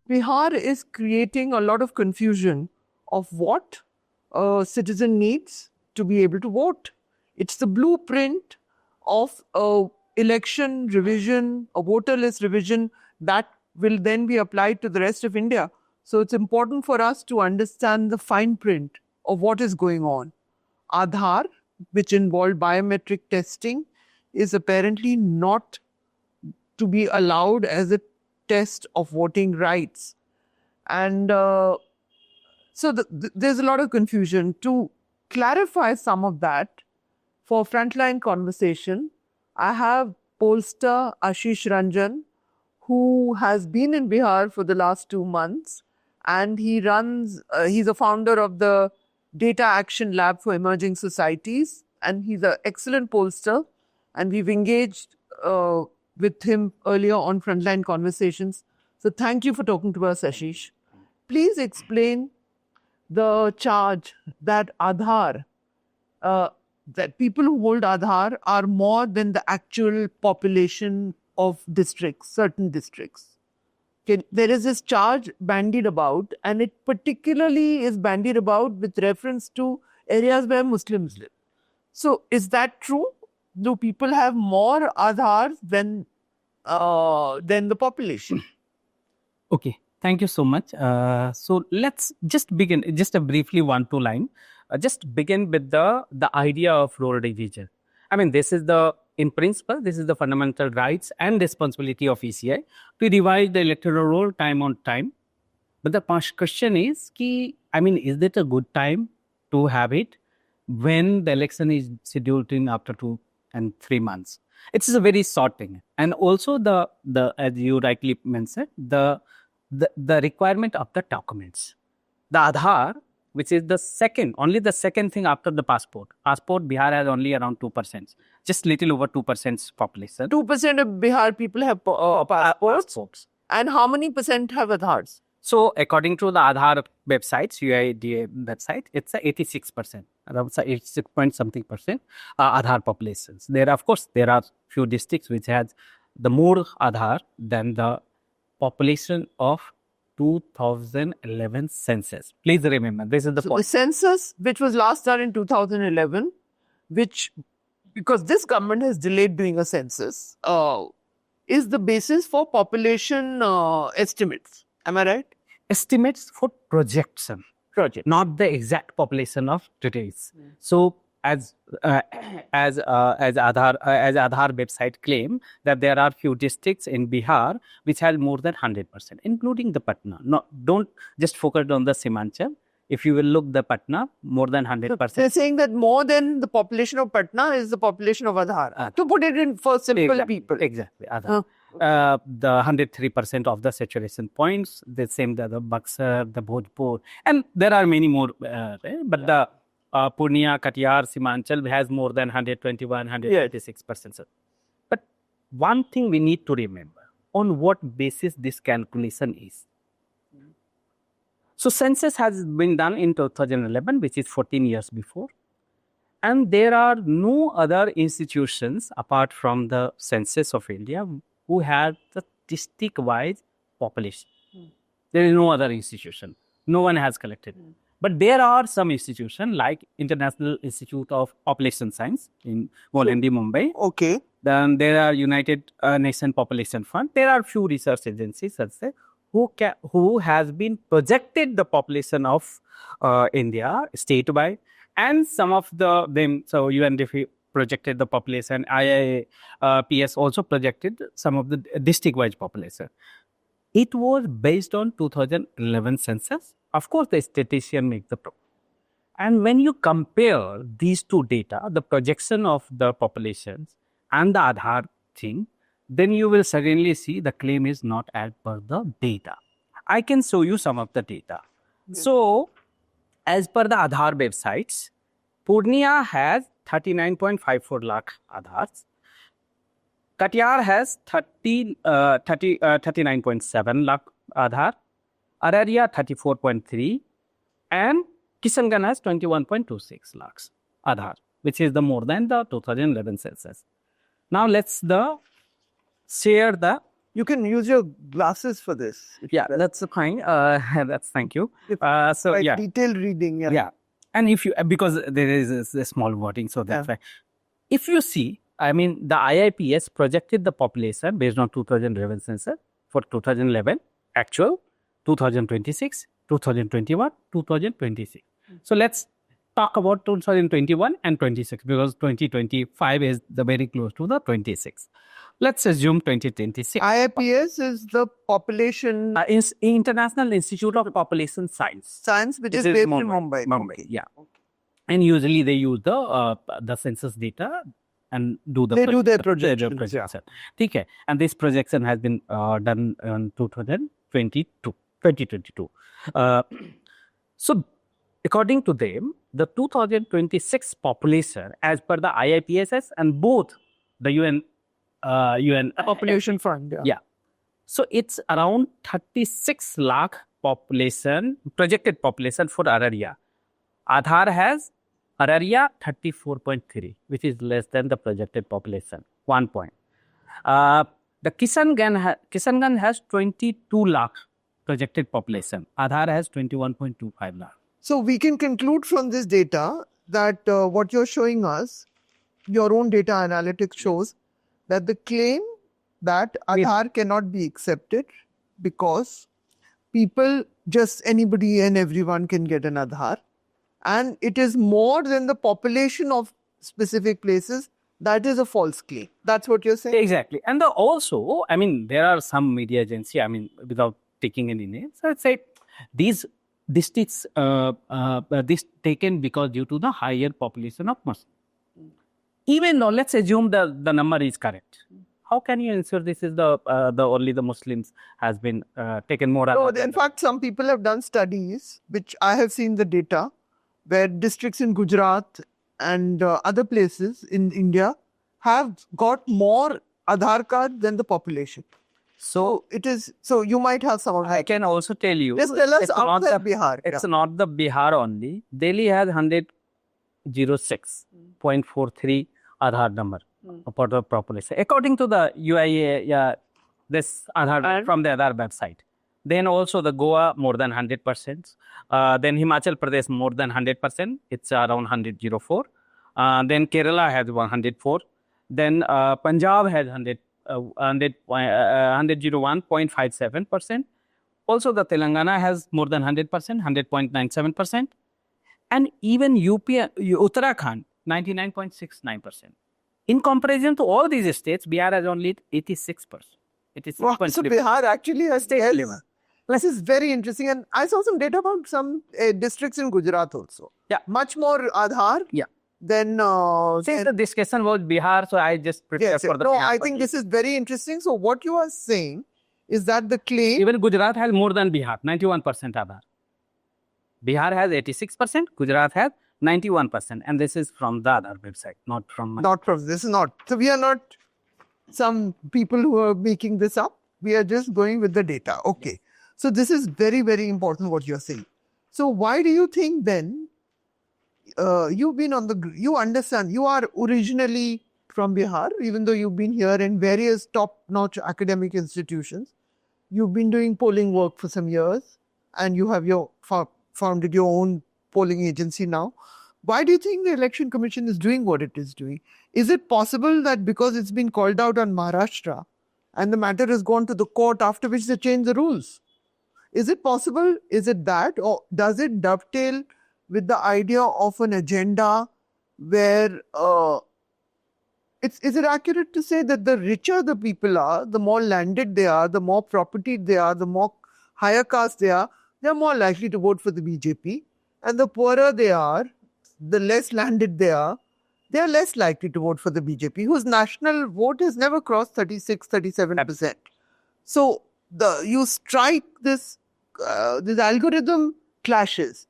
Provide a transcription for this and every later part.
Bihar is creating a lot of confusion of what a citizen needs to be able to vote. It's the blueprint of a election revision, a voter list revision that will then be applied to the rest of India. So it's important for us to understand the fine print of what is going on. Aadhaar, which involved biometric testing, is apparently not to be allowed as a test of voting rights. And so there's a lot of confusion. To clarify some of that, for Frontline Conversation, I have pollster Ashish Ranjan, who has been in Bihar for the last 2 months, and he's a founder of the Data Action Lab for Emerging Societies, and he's an excellent pollster, and we've engaged with him earlier on Frontline Conversations. So thank you for talking to us, Ashish. Please explain the charge that Aadhaar, that people who hold Aadhaar are more than the actual population of districts, certain districts. There is this charge bandied about, and it particularly is bandied about with reference to areas where Muslims live. So is that true? Do people have more Aadhaars than the population? Okay, thank you so much. So let's just begin, just a briefly 1-2 line. Just begin with the idea of role division. I mean, in principle, this is the fundamental rights and responsibility of ECI to revise the electoral roll time on time. But the question is, is it a good time to have it when the election is scheduled in after 2 and 3 months? It's a very short thing. And also as you rightly mentioned, the requirement of the documents. The Aadhaar, which is only the second thing after the passport. Passport, Bihar has only around 2%, just little over 2% population. 2% of Bihar people have passports. And how many percent have Aadhaars? So according to the Aadhaar website, UIDA website, it's 86%, around 86 point something percent Aadhaar populations. There are few districts which has the more Aadhaar than the population of 2011 census. Please remember, this is the point. The census, which was last done in 2011, because this government has delayed doing a census, is the basis for population estimates. Am I right? Estimates for projection, not the exact population of today's. So as Aadhaar website claim that there are few districts in Bihar which have more than 100%, including the Patna. No, don't just focus on the Simhanchal. If you will look the Patna, more than 100%. So they're saying that more than the population of Patna is the population of Aadhaar. To put it in for simple people. Exactly. Aadhaar. The 103% of the saturation points, the same the Buxar, the Bhojpur, and there are many more. But the Purnia, Katiyar, Simhanchal has more than 121, 136%. But one thing we need to remember, on what basis this calculation is. So census has been done in 2011, which is 14 years before. And there are no other institutions apart from the Census of India who have the district-wise population. There is no other institution. No one has collected. But there are some institutions like International Institute of Population Science in Volandi, Mumbai. Okay. Then there are United Nations Population Fund. There are few research agencies, let's say, who has been projected the population of India statewide, and some of them, so UNDP projected the population, IIPS also projected some of the district-wise population. It was based on 2011 census. Of course, the statistician makes the problem. And when you compare these two data, the projection of the populations and the Aadhaar thing, then you will certainly see the claim is not as per the data. I can show you some of the data. Yes. So, as per the Aadhaar websites, Purnia has 39.54 lakh Aadhaars. Katiyar has 39.7 lakh Aadhaar. Araria 34.3, and Kishanganj has 21.26 lakhs Aadhaar, which is the more than the 2011 census. Now let's share the You can use your glasses for this. Yeah, that's fine. That's thank you. It's So quite yeah, detailed reading. yeah. And if you, because there is a small wording, so that's why. If you see, I mean, the IIPS projected the population based on 2011 census for 2011, actual, 2026, 2021, 2026. So let's talk about 2021 and 26 because 2025 is the very close to the 26. Let's assume 2026. IIPS is the population International Institute of Population Science. Science, which This is based in Mumbai. Mumbai. Okay. Yeah. And usually they use the census data and do the They do their projection. projections. Okay. And this projection has been done in 2022. So according to them, the 2026 population, as per the IIPSS and both the UN Population Fund. yeah. So it's around 36 lakh population, projected population for Araria. Aadhaar has Araria 34.3, which is less than the projected population. 1 point. The Kishanganj has 22 lakh projected population. Aadhaar has 21.25 lakh. So we can conclude from this data that what you're showing us, your own data analytics shows that the claim that Aadhaar cannot be accepted because people, just anybody and everyone can get an Aadhaar. And it is more than the population of specific places. That is a false claim. That's what you're saying? Exactly. And also, I mean, there are some media agency, I mean, without taking any names, I'd say these districts, this taken because due to the higher population of Muslims. Even though, let's assume the number is correct. How can you ensure this is the only the Muslims has been taken more? No, in fact, some people have done studies, which I have seen the data, where districts in Gujarat and other places in India have got more Aadhaar card than the population. So it is. So you might have some of that. I can also tell you. Just tell us outside Bihar. It's not the Bihar only. Delhi has 106.43 Aadhaar number for the population. According to the UIA, this Aadhaar from the Aadhaar website. Then also the Goa more than 100%. Then Himachal Pradesh more than 100%. It's around 104. Then Kerala has 104. Then Punjab has 101.57%. Also the Telangana has more than 100%, 100.97%. And even Uttarakhand, 99.69%. In comparison to all these states, Bihar has only 86%. Wow, so Bihar actually has state level. This is very interesting. And I saw some data about some districts in Gujarat also. Yeah. Much more Aadhaar. Yeah. Then since the discussion was Bihar, so I just prepared for the No, Bihar I think this is very interesting. So what you are saying is that the claim... Even Gujarat has more than Bihar, 91% Aadhaar. Bihar has 86%, Gujarat has 91%. And this is from the Aadhaar website, not from... This is not. So we are not some people who are making this up. We are just going with the data. Okay. Yes. So this is very, very important what you're saying. So why do you think then, you've been on the... You understand, you are originally from Bihar, even though you've been here in various top-notch academic institutions. You've been doing polling work for some years and you have founded your own polling agency now. Why do you think the Election Commission is doing what it is doing? Is it possible that because it's been called out on Maharashtra and the matter has gone to the court after which they change the rules? Is it possible? Is it that? Or does it dovetail with the idea of an agenda where... Is it accurate to say that the richer the people are, the more landed they are, the more property they are, the more higher caste they are more likely to vote for the BJP. And the poorer they are, the less landed they are less likely to vote for the BJP, whose national vote has never crossed 36, 37%. So you strike this algorithm clashes.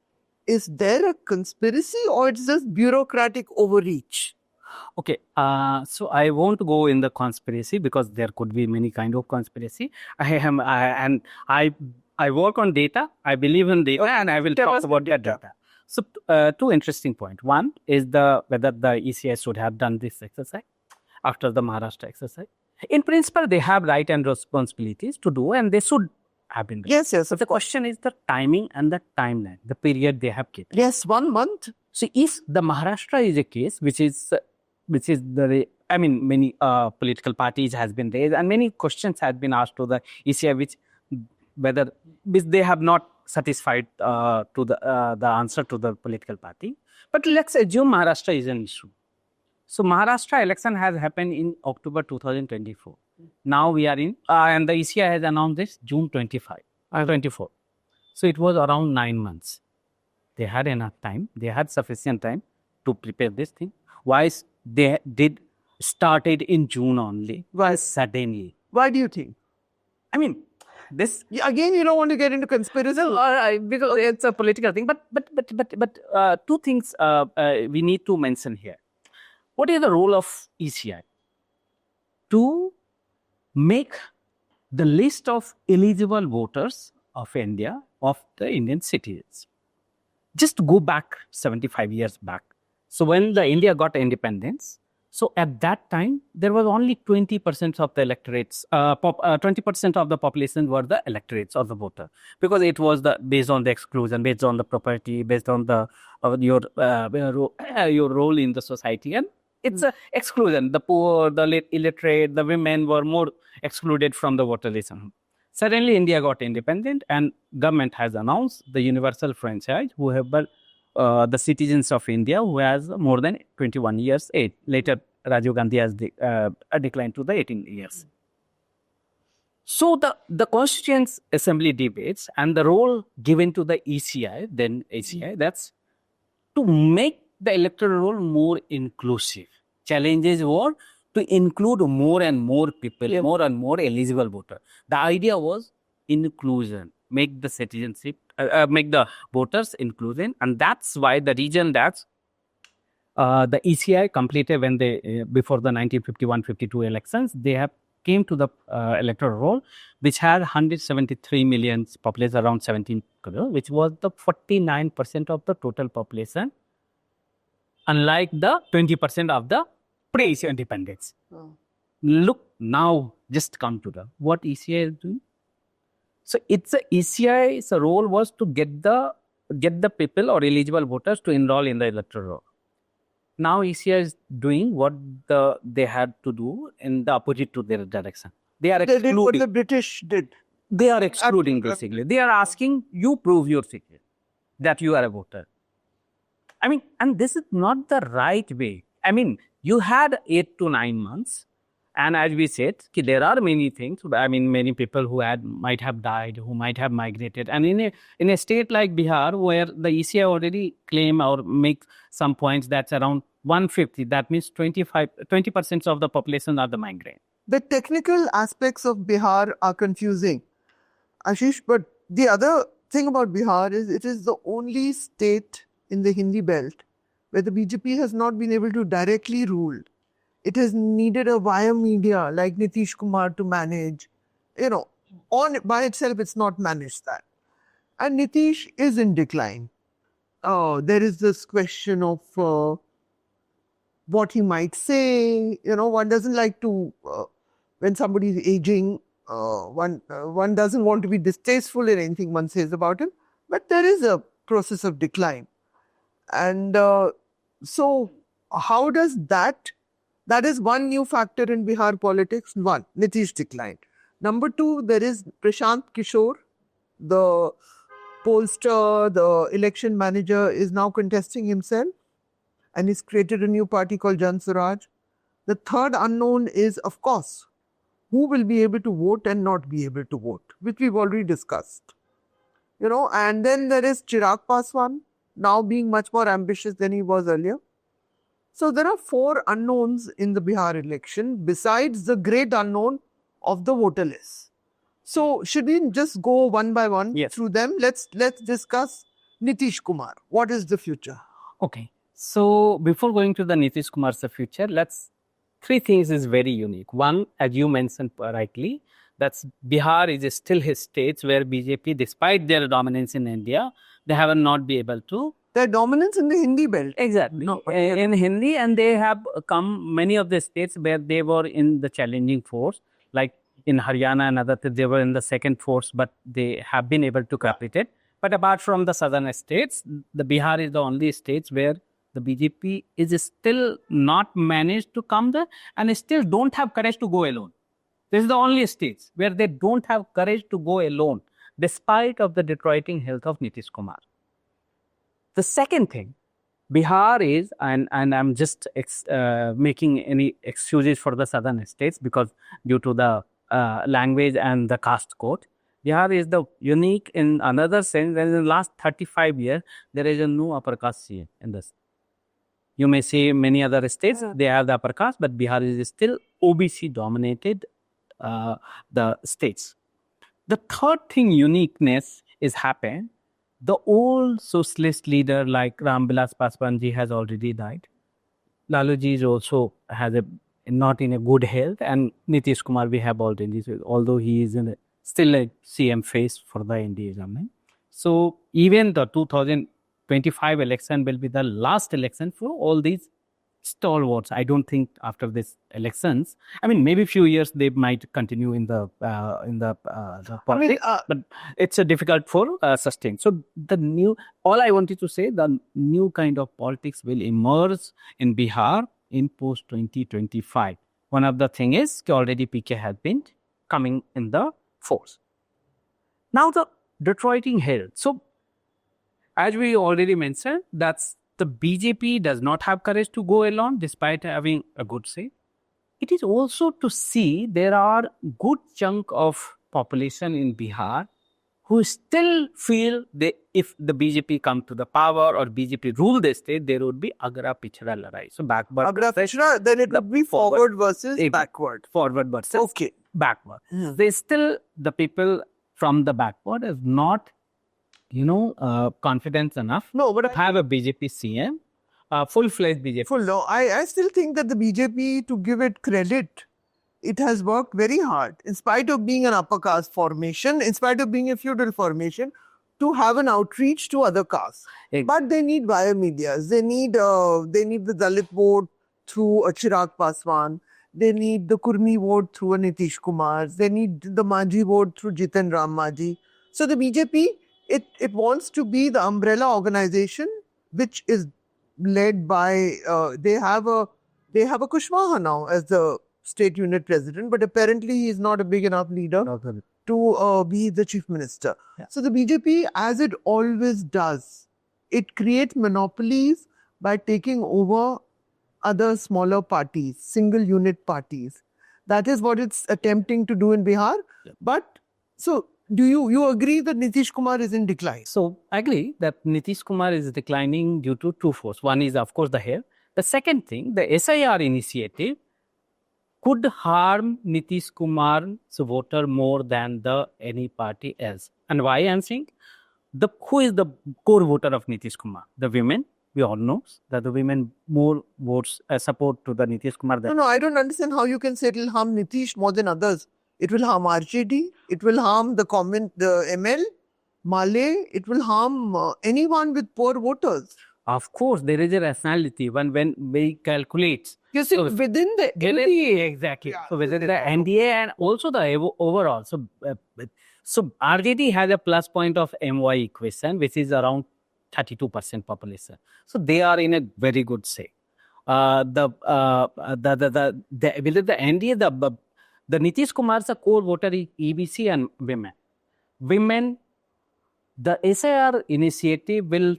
Is there a conspiracy or it's just bureaucratic overreach? Okay, so I won't go in the conspiracy because there could be many kind of conspiracy. I work on data. I believe in data, and I will talk about that data. So, two interesting points. One is whether the ECI should have done this exercise after the Maharashtra exercise. In principle, they have right and responsibilities to do, and they should have been. Yes, yes. But the question is the timing and the timeline, the period they have given. Yes, 1 month. So if the Maharashtra is a case, which is many political parties has been raised and many questions has been asked to the ECI, which they have not satisfied to the answer to the political party. But let's assume Maharashtra is an issue. So Maharashtra election has happened in October 2024. Now we are in, and the ECI has announced this June 24. So it was around 9 months. They had enough time. They had sufficient time to prepare this thing. Why they did started in June only? Why? Suddenly. Why do you think? I mean, this Again, you don't want to get into conspiracy. because it's a political thing. But two things we need to mention here. What is the role of ECI? To make the list of eligible voters of India, of the Indian citizens. Just go back 75 years back. So when the India got independence, so at that time, there was only 20% of the electorates, 20% of the population were the electorates or the voter, because it was based on the exclusion, based on the property, based on the your role in the society, and it's a exclusion. The poor, the illiterate, the women were more excluded from the voter list. Suddenly, India got independent, and government has announced the universal franchise, whoever the citizens of India who has more than 21 years age. Later, Rajiv Gandhi has declined to the 18 years. So the Constituent Assembly debates and the role given to the ECI, that's to make the electoral roll more inclusive. Challenges were to include more and more people, more and more eligible voters. The idea was inclusion, make the citizenship, make the voters inclusion, and that's why the region that's the ECI completed when they before the 1951-52 elections, they have came to the electoral roll, which had 173 million population, around 17 crore, which was the 49% of the total population, unlike the 20% of the pre-independence. Look, now just come to what ECI is doing. So it's a ECI's role was to get the people or eligible voters to enroll in the electoral roll. Now ECI is doing what they had to do in the opposite to their direction. They did what the British did. They are excluding basically. They are asking you prove your citizen that you are a voter. I mean, and this is not the right way. I mean, you had 8 to 9 months. And as we said, there are many things. I mean, many people who might have died, who might have migrated. And in a state like Bihar, where the ECI already claim or make some points that's around 150, that means 20% of the population are the migrant. The technical aspects of Bihar are confusing, Ashish, but the other thing about Bihar is it is the only state in the Hindi belt where the BJP has not been able to directly rule. It has needed a via media like Nitish Kumar to manage. By itself, it's not managed that. And Nitish is in decline. There is this question of what he might say. One doesn't like to, when somebody is aging, one doesn't want to be distasteful in anything one says about him. But there is a process of decline. And so how does that is one new factor in Bihar politics. One, Nitish declined. Number two, there is Prashant Kishor, the pollster, the election manager, is now contesting himself and he's created a new party called Jan Swaraj. The third unknown is, of course, who will be able to vote and not be able to vote, which we've already discussed. And then there is Chirag Paswan, now being much more ambitious than he was earlier. So there are 4 unknowns in the Bihar election besides the great unknown of the voter list. So should we just go one by one through them? Let's discuss Nitish Kumar. What is the future? Okay. So before going to the Nitish Kumar's future, 3 things is very unique. One, as you mentioned rightly, that's Bihar is still his state where BJP, despite their dominance in India, they have not been able to Their dominance in the Hindi belt. Exactly. No, but In Hindi, and they have come many of the states where they were in the challenging force, like in Haryana and other, they were in the second force, but they have been able to complete it. But apart from the southern states, the Bihar is the only states where the BJP is still not managed to come there and still don't have courage to go alone. This is the only states where they don't have courage to go alone, despite of the deteriorating health of Nitish Kumar. The second thing, Bihar is, and I'm just making any excuses for the southern states because due to the language and the caste code, Bihar is the unique in another sense that in the last 35 years, there is a no upper caste CM in this. You may say many other states, they have the upper caste, but Bihar is still OBC dominated the states. The third thing uniqueness is happened. The old socialist leader like Ramvilas Paswan ji has already died. Lalu ji is also has not in a good health, and Nitish Kumar we have already, although he is still a CM face for the NDA government. So even the 2025 election will be the last election for all these stalwarts. I don't think after this elections, I mean, maybe few years they might continue in the politics, but it's a difficult for sustain. So all I wanted to say, the new kind of politics will emerge in Bihar in post 2025. One of the thing is already PK has been coming in the force. Now the deteriorating health. So as we already mentioned, that's the BJP does not have courage to go alone despite having a good say. It is also to see there are good chunk of population in Bihar who still feel if the BJP come to the power or BJP rule the state, there would be Agra Pichhada Ladai. So backward. Agra Pichhada, then it would be forward versus backward. Forward versus backward. They still, the people from the backward is not confidence enough. No, but have a BJP CM, full-fledged BJP. No, I still think that the BJP, to give it credit, it has worked very hard, in spite of being an upper caste formation, in spite of being a feudal formation, to have an outreach to other castes. But they need via medias. They need the Dalit vote through a Chirag Paswan. They need the Kurmi vote through a Nitish Kumar. They need the Majhi vote through Jitan Ram Majhi. So the BJP, it wants to be the umbrella organization which is led by they have a Kushwaha now as the state unit president, but apparently he is not a big enough leader to be the chief minister. Yeah. So the BJP, as it always does, it creates monopolies by taking over other smaller parties, single unit parties. That is what it's attempting to do in Bihar. Yeah. But so do you agree that Nitish Kumar is in decline? So I agree that Nitish Kumar is declining due to two forces. One is, of course, the health. The second thing, the SIR initiative could harm Nitish Kumar's voter more than any party else. And why I'm saying? Who is the core voter of Nitish Kumar? The women. We all know that the women more votes support to the Nitish Kumar. No, I don't understand how you can say it will harm Nitish more than others. It will harm RJD, it will harm the ML, Malay, it will harm anyone with poor voters. Of course, there is a rationality when we calculate. You see, within the NDA. Exactly. Yeah, so within the NDA and also the overall. So RJD has a plus point of MY equation, which is around 32% population. So they are in a very good say. Within the NDA, the Nitish Kumar's core voter is EBC and women. Women, the SIR initiative will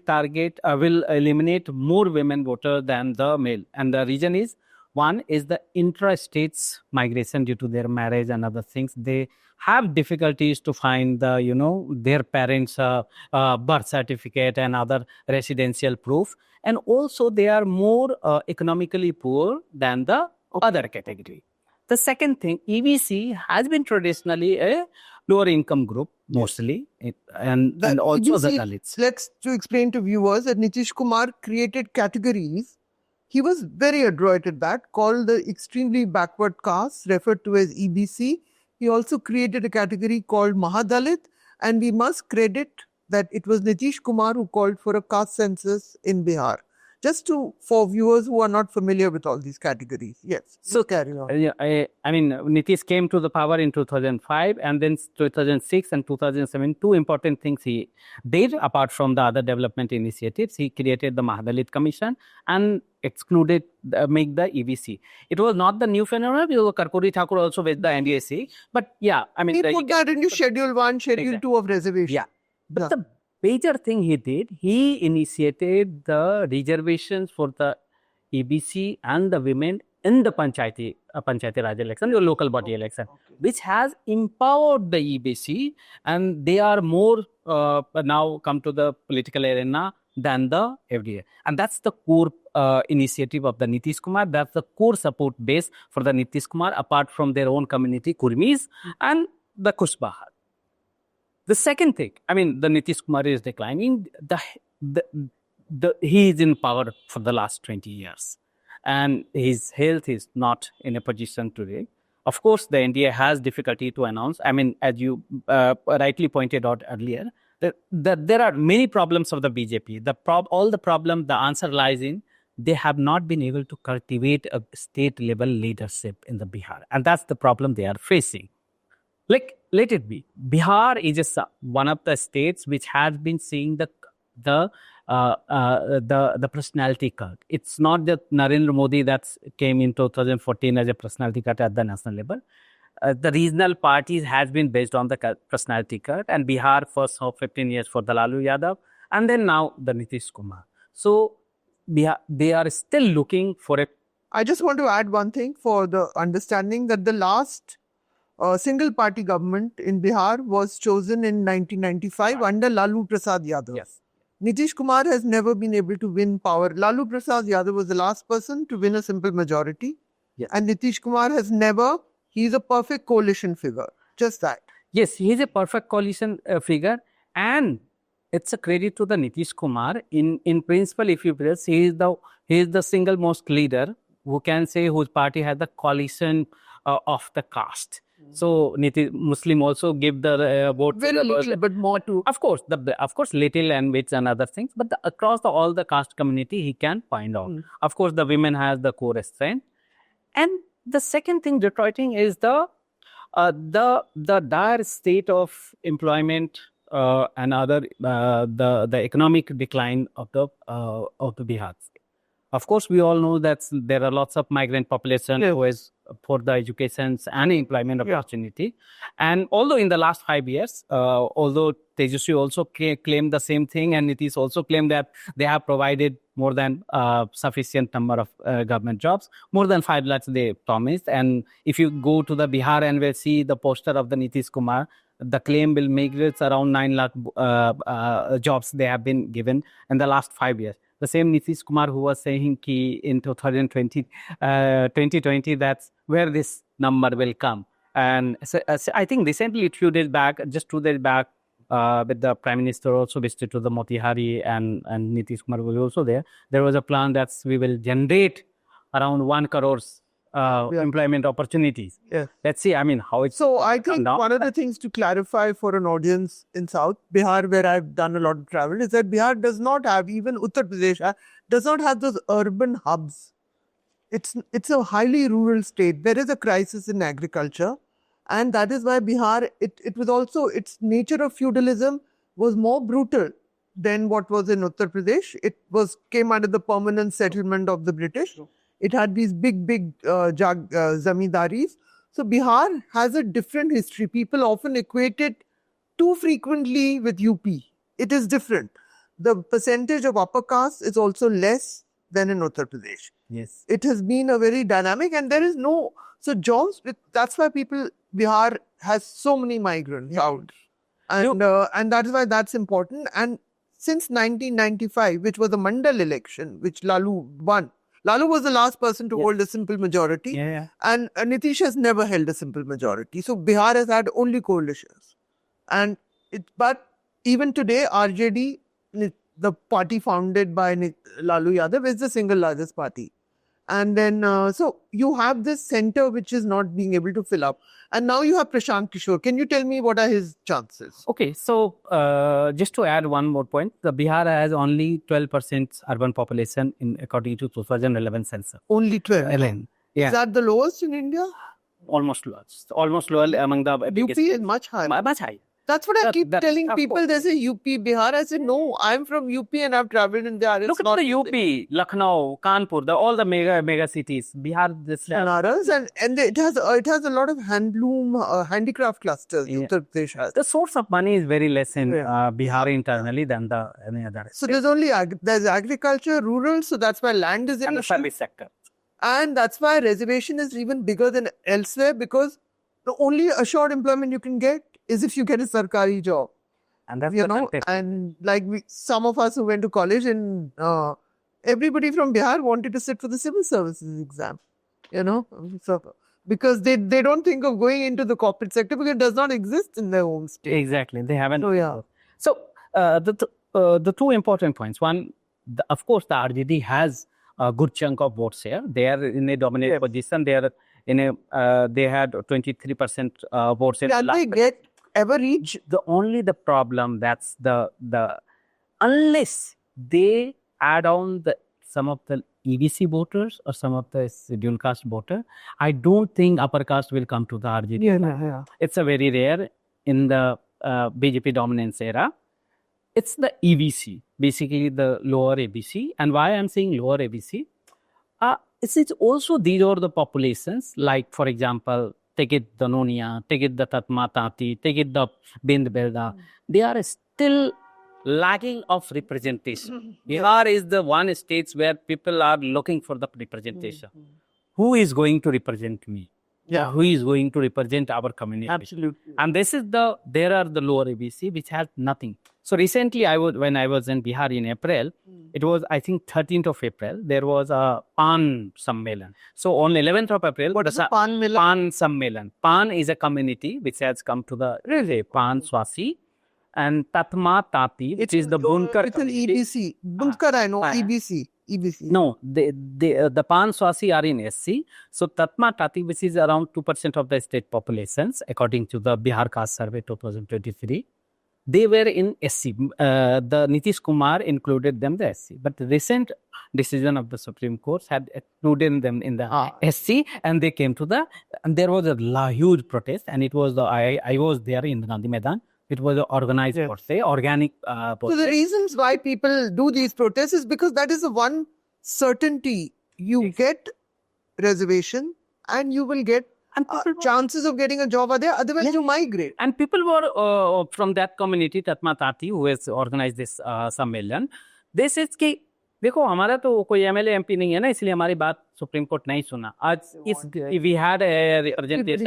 eliminate more women voters than the male. And the reason is, one is the intra-states migration due to their marriage and other things. They have difficulties to find their parents' birth certificate and other residential proof. And also they are more economically poor than the other category. The second thing, EBC has been traditionally a lower income group, mostly, and also EBC, the Dalits. Let's to explain to viewers that Nitish Kumar created categories. He was very adroit at that, called the extremely backward castes, referred to as EBC. He also created a category called Mahadalit, and we must credit that it was Nitish Kumar who called for a caste census in Bihar. Just for viewers who are not familiar with all these categories. Yes. So carry on. Yeah, I mean, Nitish came to the power in 2005, and then 2006 and 2007. Two important things he did, apart from the other development initiatives. He created the Mahadalit Commission and excluded, make the EBC. It was not the new phenomenon. Karpuri Thakur also with the NDAC. But yeah, I mean, He put that into Schedule 1, Schedule 2 of reservation. Yeah. But the major thing he did, he initiated the reservations for the EBC and the women in the Panchayati Raj election, your local body election, which has empowered the EBC, and they are more now come to the political arena than the FDA. And that's the core initiative of the Nitish Kumar. That's the core support base for the Nitish Kumar, apart from their own community, Kurmis and the Kushbahar. The second thing, I mean, the Nitish Kumar is declining. He is in power for the last 20 years. And his health is not in a position today. Of course, the NDA has difficulty to announce. I mean, as you rightly pointed out earlier, that there are many problems of the BJP. All the problem, the answer lies in they have not been able to cultivate a state-level leadership in the Bihar. And that's the problem they are facing. Like, let it be. Bihar is one of the states which has been seeing the personality cult. It's not that Narendra Modi that came in 2014 as a personality cult at the national level. The regional parties has been based on the personality cult, and Bihar first of 15 years for the Lalu Yadav, and then now the Nitish Kumar. So they are still looking for a. I just want to add one thing for the understanding that the last single party government in Bihar was chosen in 1995 under Lalu Prasad Yadav. Yes. Nitish Kumar has never been able to win power. Lalu Prasad Yadav was the last person to win a simple majority. Yes. And Nitish Kumar has never, he's a perfect coalition figure. Just that. Yes, he is a perfect coalition figure, and it's a credit to the Nitish Kumar. In principle, if you press, he is the single most leader who can say whose party has the coalition of the caste. So Muslim also give the vote. Very little, but more too. Of course, little and bits and other things, but across all the caste community, he can find out. Of course, the women has the core strength. And the second thing, Detroiting, is the dire state of employment and other the economic decline of the Bihar. Of course, we all know that there are lots of migrant population who is for the education and employment opportunity. And although in the last 5 years, although Tejaswi also claimed the same thing, and Nitish also claimed that they have provided more than sufficient number of government jobs, more than 5 lakhs they promised. And if you go to the Bihar and will see the poster of the Nitish Kumar, the claim will make it around 9 lakh jobs they have been given in the last 5 years. The same Nitish Kumar who was saying in 2020, that's where this number will come. And so, I think recently, 2 days back, with the Prime Minister also visited to the Motihari, and Nitish Kumar was also there. There was a plan that we will generate around 1 crore employment opportunities. Yes. Let's see, I mean, how it's. So I think one of the things to clarify for an audience in South Bihar, where I've done a lot of travel, is that Bihar does not have, even Uttar Pradesh does not have those urban hubs. It's a highly rural state. There is a crisis in agriculture, and that is why Bihar, it was also, its nature of feudalism was more brutal than what was in Uttar Pradesh. It came under the permanent settlement of the British. It had these big zamindaris. So Bihar has a different history. People often equate it too frequently with UP. It is different. The percentage of upper caste is also less than in Uttar Pradesh. Yes. It has been a very dynamic, and there is no, so jobs, that's why Bihar has so many migrants out. And that is why that's important. And since 1995, which was a Mandal election, which Lalu won, Lalu was the last person to hold a simple majority. And Nitish has never held a simple majority. So Bihar has had only coalitions. But even today, RJD, the party founded by Lalu Yadav, is the single largest party. And then, so you have this center which is not being able to fill up. And now you have Prashant Kishor. Can you tell me what are his chances? Okay, so just to add one more point, the Bihar has only 12% urban population in according to 2011 census. Only 12. 11. Yeah, Is that the lowest in India? almost lower among the biggest. UP is much higher. Much high. That's what I keep telling of people. course. They say UP, Bihar. I say, no, I'm from UP and I've traveled in there. It's Look at not the UP, Lucknow, Kanpur, all the mega cities. Bihar, this Banaras, and it has a lot of handloom, handicraft clusters. Yeah. Uttar Pradesh has. the source of money is very less in Yeah. Bihar internally than the any other. So there's only there's agriculture, rural, so that's why land is in and the issue. service sector. And that's why reservation is even bigger than elsewhere, because the only assured employment you can get is if you get a sarkari job. And that's You the know, context. and like some of us who went to college, and everybody from Bihar wanted to sit for the civil services exam. You know, so because they don't think of going into the corporate sector because it does not exist in their home state. Exactly, they haven't. So yeah. So the two important points. One, of course, the RJD has a good chunk of votes here. They are in a dominant position. They are in a they had 23% votes in. Can they ever reach? The problem that's the unless they add on some of the EBC voters or some of the scheduled caste voter, I don't think upper caste will come to the RJD. Yeah. It's a very rare in the BJP dominance era. It's the EBC, basically the lower ABC. And why I'm saying lower ABC? It's also these are the populations, like for example, take it the Nonia, take it the Tatma Tati, take it the Bind Belda. They are still lacking of representation. Bihar is the one state where people are looking for the representation. Who is going to represent me? Yeah. Who is going to represent our community? Absolutely. And there are the lower ABC which has nothing. So recently when I was in Bihar in April, it was I think 13th of April, there was a Pan Sammelan. So on 11th of April, What is a Pan Milan? Pan Sammelan. Pan is a community which has come to the Pan Swasi. And Tatma Tati, which is the Bunkar It's an community. EBC. Bunkar, I know. EBC. No, the Pan Swasi are in SC. So Tatma Tati, which is around 2% of the state populations, according to the Bihar Caste Survey 2023, they were in SC. The Nitish Kumar included them the SC. But the recent decision of the Supreme Court had included them in the SC, and they came to and there was a huge protest, and it was I was there in the Gandhi Maidan. It was an organized organic protest. So the reasons why people do these protests is because that is the one certainty. You get reservation and you will get chances of getting a job are there. Otherwise, you migrate. And people were from that community, Tatma Tati, who has organized this सम्मेलन. They said कि देखो हमारा तो कोई MLA MP नहीं है ना, इसलिए हमारी बात सुप्रीम कोर्ट नहीं सुना. If we had a representation,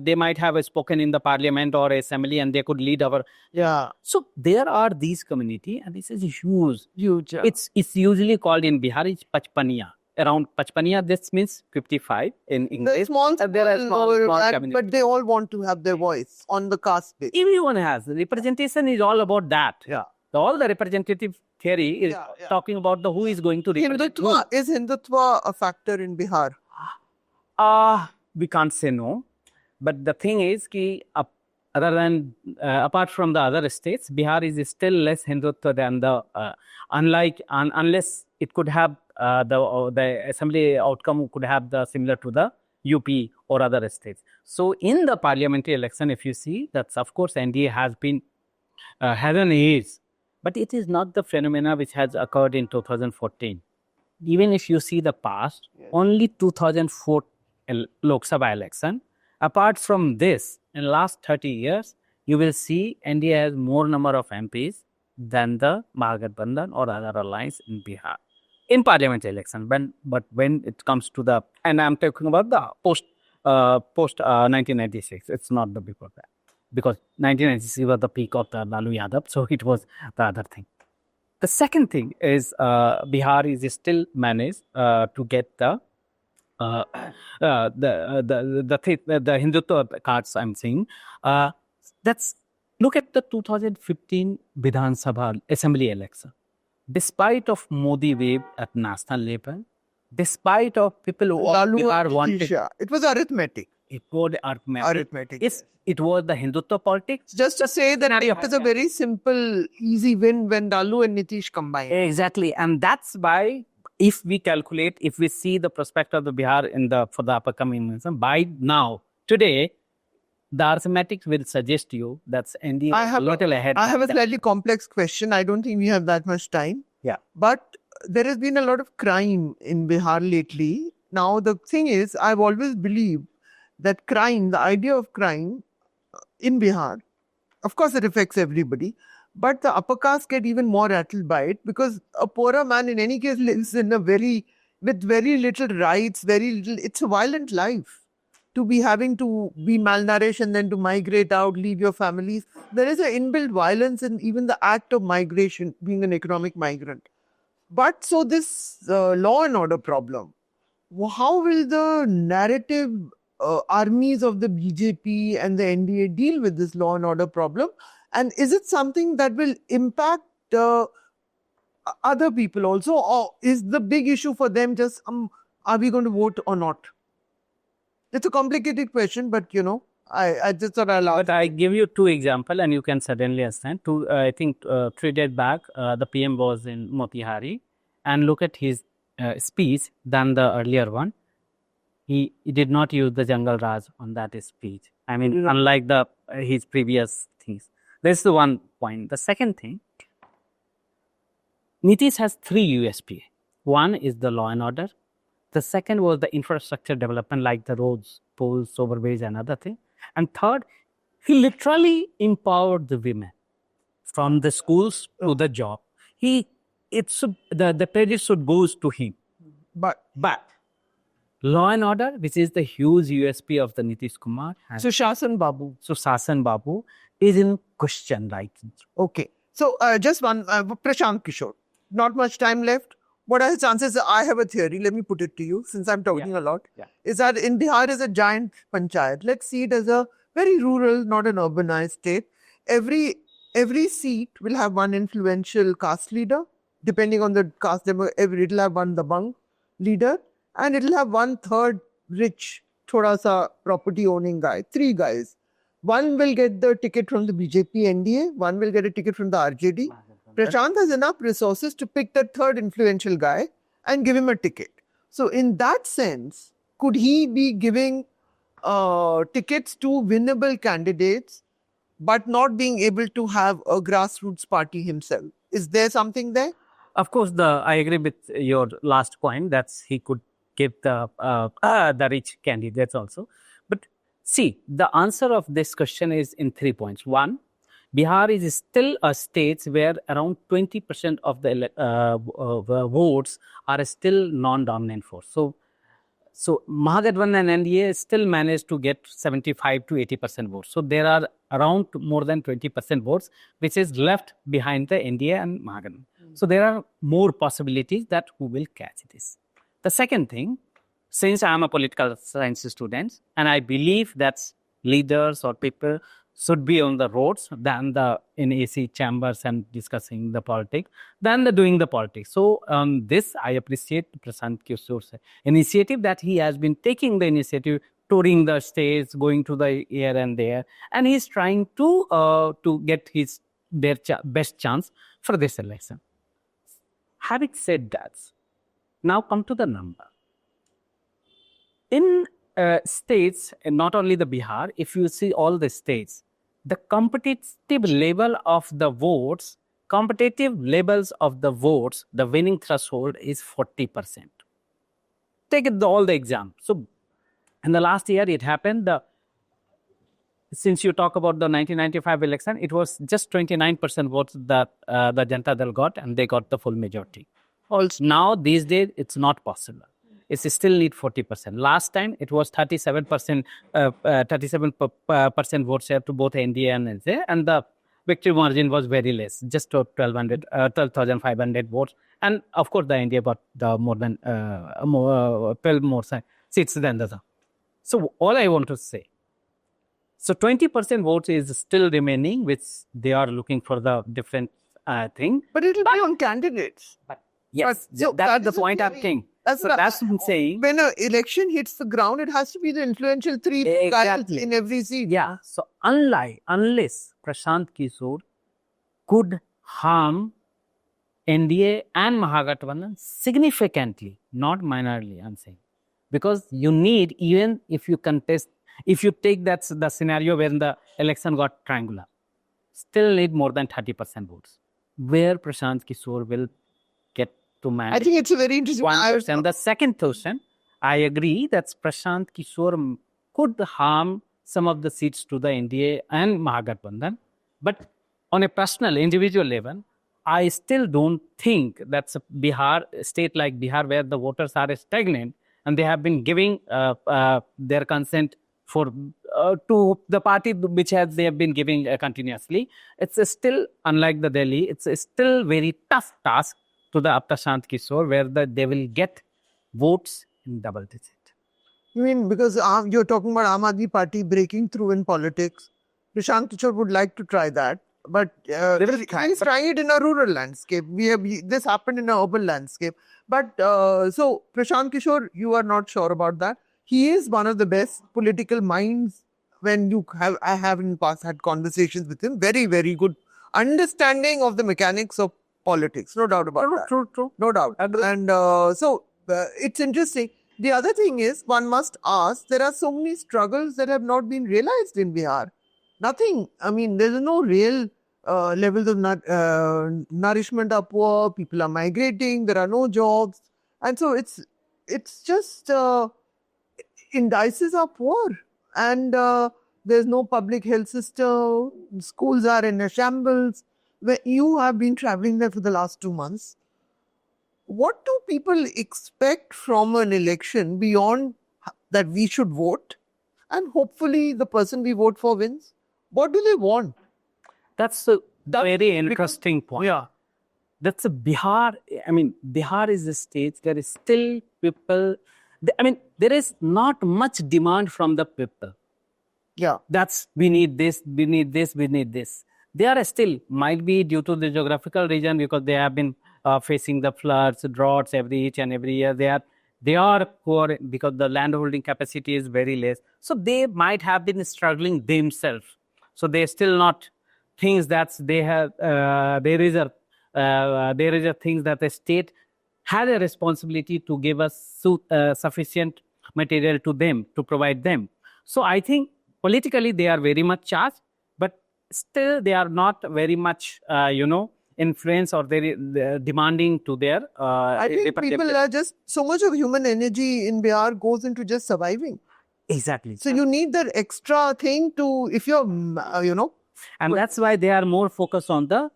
they might have spoken in the parliament or assembly and they could lead our. Yeah. So there are these community, and this is huge. Yeah. It's usually called in Bihar is Pachpaniya. Around Pachpaniya, this means 55 in English. There are small communities. but they all want to have their voice on the caste base. Everyone has. Representation is all about that. Yeah. All the representative theory is talking about who is going to represent. Is Hindutva a factor in Bihar? We can't say no. But the thing is, other than apart from the other states, Bihar is still less Hindutva than unless it could have the assembly outcome could have the similar to the UP or other states. So in the parliamentary election, if you see, that's of course NDA has an age. But it is not the phenomena which has occurred in 2014. Even if you see the past, only 2004 Lok Sabha election. Apart from this, in the last 30 years, you will see NDA has more number of MPs than the Mahagathbandhan or other alliance in Bihar. In parliamentary election, but when it comes to and I'm talking about the post 1996, it's not the before that. Because 1996 was the peak of the Lalu Yadav, so it was the other thing. The second thing is Bihar is still managed to get the Hindutva cards. I'm saying look at the 2015 Vidhan Sabha Assembly election. Despite of Modi wave at national level, despite of people who Lalu are and wanted. Nitish, yeah. It was arithmetic. It was arithmetic. Arithmetic. Yes, it was the Hindutva politics. Just to say that it was a very simple, easy win when Lalu and Nitish combined. Exactly, and that's why if we calculate, if we see the prospect of the Bihar for the upcoming election, by now, today, the arithmetic will suggest you that's India a little ahead. I have a slightly complex question. I don't think we have that much time. Yeah. But there has been a lot of crime in Bihar lately. Now, the thing is, I've always believed that crime, the idea of crime in Bihar, of course, it affects everybody. But the upper caste get even more rattled by it because a poorer man, in any case, lives in with very little rights, it's a violent life. To be having to be malnourished and then to migrate out, leave your families. There is an inbuilt violence in even the act of migration, being an economic migrant. But so this law and order problem, how will the narrative armies of the BJP and the NDA deal with this law and order problem? And is it something that will impact other people also? Or is the big issue for them just, are we going to vote or not? It's a complicated question, but I just thought I'll ask. But I give you two examples and you can suddenly understand. I think 3 days back, the PM was in Motihari and look at his speech than the earlier one. He did not use the Jungle Raj on that speech. I mean, unlike his previous things. This is the one point. The second thing, Nitish has 3 USP. One is the law and order. The second was the infrastructure development like the roads, poles, overways and other things. And third, he literally empowered the women from the schools to the job. The credit should go to him. But law and order, which is the huge USP of the Nitish Kumar. Shasan Babu is in question right now. Okay. So just one, Prashant Kishor. Not much time left. What are the chances? I have a theory. Let me put it to you, since I'm talking a lot. Yeah. Is that in Bihar is a giant panchayat. Let's see it as a very rural, not an urbanized state. Every seat will have one influential caste leader, depending on the caste. It'll have one Dabang leader, and it'll have 1/3 rich, thoda sa property owning guy. 3 guys. One will get the ticket from the BJP NDA. One will get a ticket from the RJD. Prashant has enough resources to pick the 3rd influential guy and give him a ticket. So in that sense, could he be giving tickets to winnable candidates but not being able to have a grassroots party himself? Is there something there? Of course, I agree with your last point that he could give the rich candidates also. But see, the answer of this question is in 3 points. One, Bihar is still a state where around 20% of the votes are still non-dominant force. So Mahagathbandhan and NDA still managed to get 75 to 80% votes. So there are around more than 20% votes which is left behind the NDA and Mahagathbandhan. So there are more possibilities that who will catch this. The second thing, since I am a political science student and I believe that leaders or people should be on the roads than in AC chambers and discussing the politics, than doing the politics. So this, I appreciate Prashant Kishor's initiative that he has been taking the initiative, touring the states, going to the here and there, and he's trying to get their best chance for this election. Having said that, now come to the number. In states, and not only the Bihar, if you see all the states, the competitive level of the votes, the winning threshold is 40%. Take all the exams. So in the last year, it happened, since you talk about the 1995 election, it was just 29% votes that the Janata Dal got, and they got the full majority. Also, now, these days, it's not possible. It still need 40%. Last time, it was 37% vote share to both NDA and NSA, and the victory margin was very less, just 12,500 votes. And of course, the NDA got more than 12 more seats than the other. So all I want to say, so 20% votes is still remaining, which they are looking for the different thing. But it will be on candidates. Yes, that's the point I'm saying. That's So that's what I'm saying. When an election hits the ground, it has to be the influential three guys Exactly. in every seat. Yeah. So unless Prashant Kishor could harm NDA and Mahagathbandhan significantly, not minorly, I'm saying. Because you need, even if you contest, if you take that the scenario where the election got triangular, still need more than 30% votes. Where Prashant Kishor will get to manage. I think it's a very interesting. 1%. The second question, I agree that Prashant Kishor could harm some of the seats to the NDA and Mahagathbandhan. But on a personal, individual level, I still don't think that's a Bihar, state like Bihar, where the voters are stagnant and they have been giving their consent for to the party which has they have been giving continuously. It's still, unlike the Delhi, it's still very tough task to the Prashant Kishor, where they will get votes in double digit. You mean because you're talking about Aam Aadmi Party breaking through in politics? Prashant Kishor would like to try that, but he's trying it in a rural landscape. This happened in an urban landscape. But so Prashant Kishor, you are not sure about that. He is one of the best political minds. I have in the past had conversations with him. Very, very good understanding of the mechanics of politics. No doubt about that. True. No doubt. And so it's interesting. The other thing is, one must ask, there are so many struggles that have not been realized in Bihar. Nothing. I mean, there's no real levels of nourishment are poor, people are migrating, there are no jobs. And so it's just indices are poor. And there's no public health system, schools are in a shambles. Where you have been traveling there for the last 2 months. What do people expect from an election beyond that we should vote and hopefully the person we vote for wins? What do they want? That's a very interesting point. Yeah. That's a Bihar. I mean, Bihar is a state. There is still people. I mean, there is not much demand from the people. Yeah. That's we need this, we need this, we need this. They are still, might be due to the geographical region, because they have been facing the floods, droughts each and every year. They are poor because the land holding capacity is very less. So they might have been struggling themselves. So they still not things that they have. There is a things that the state had a responsibility to give us sufficient material to them, to provide them. So I think politically they are very much charged, but still they are not very much, influence or they're demanding to their. I think people are just, so much of human energy in Bihar goes into just surviving. Exactly. So you need that extra thing to, if you're, And that's why they are more focused on the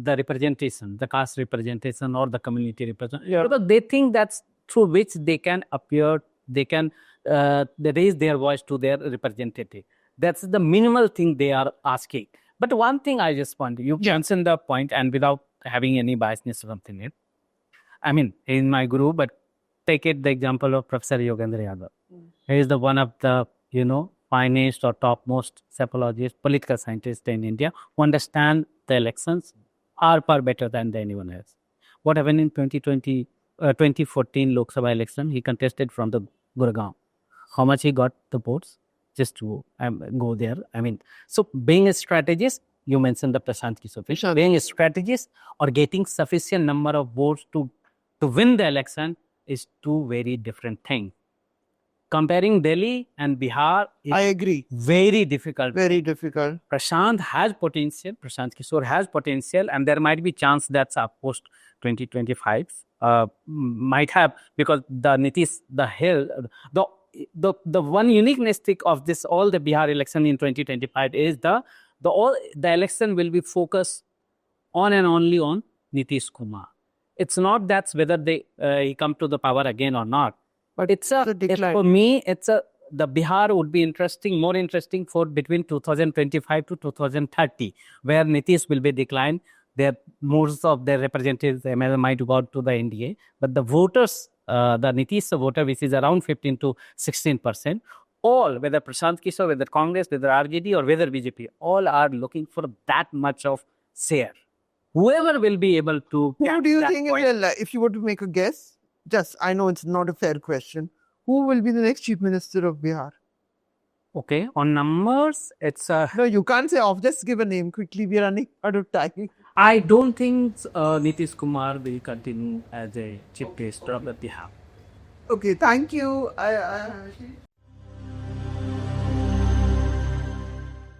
representation, the caste representation or the community representation. Yeah. Because they think that's through which they can appear, they can they raise their voice to their representative. That's the minimal thing they are asking. But one thing I just want, you mentioned the point, and without having any biasness or something in it, I mean, in my group, but take it the example of Professor Yogendra Yadav. He is the one of the, finest or topmost psychologists, political scientists in India who understand the elections are far better than anyone else. What happened in 2014 Lok Sabha election? He contested from the Gurgaon. How much he got the votes? Just to go there. I mean, so being a strategist, you mentioned the Prashant Kishor. Being a strategist or getting sufficient number of votes to win the election is two very different things. Comparing Delhi and Bihar is I agree. Very difficult. Very difficult. Prashant has potential. Prashant Kishor has potential, and there might be chance that's post 2025 might have, because the Nitish, the one uniqueness of this all the Bihar election in 2025 is the election will be focused on and only on Nitish Kumar. It's not that's whether he come to the power again or not. But for me, the Bihar would be more interesting for between 2025 to 2030, where Nitish will be declined. Most of their representatives might go to the NDA, but the voters, the Nitish voter, which is around 15 to 16%, all, whether Prashant Kishor, whether Congress, whether RJD or whether BJP, all are looking for that much of share. Whoever will be able to. Who do you think, if you were to make a guess? Just, I know it's not a fair question. Who will be the next Chief Minister of Bihar? Okay, on numbers, it's No, you can't say off. Just give a name quickly. We are running out of time. I don't think Nitish Kumar will continue as a chief minister of the Bihar. Okay, thank you.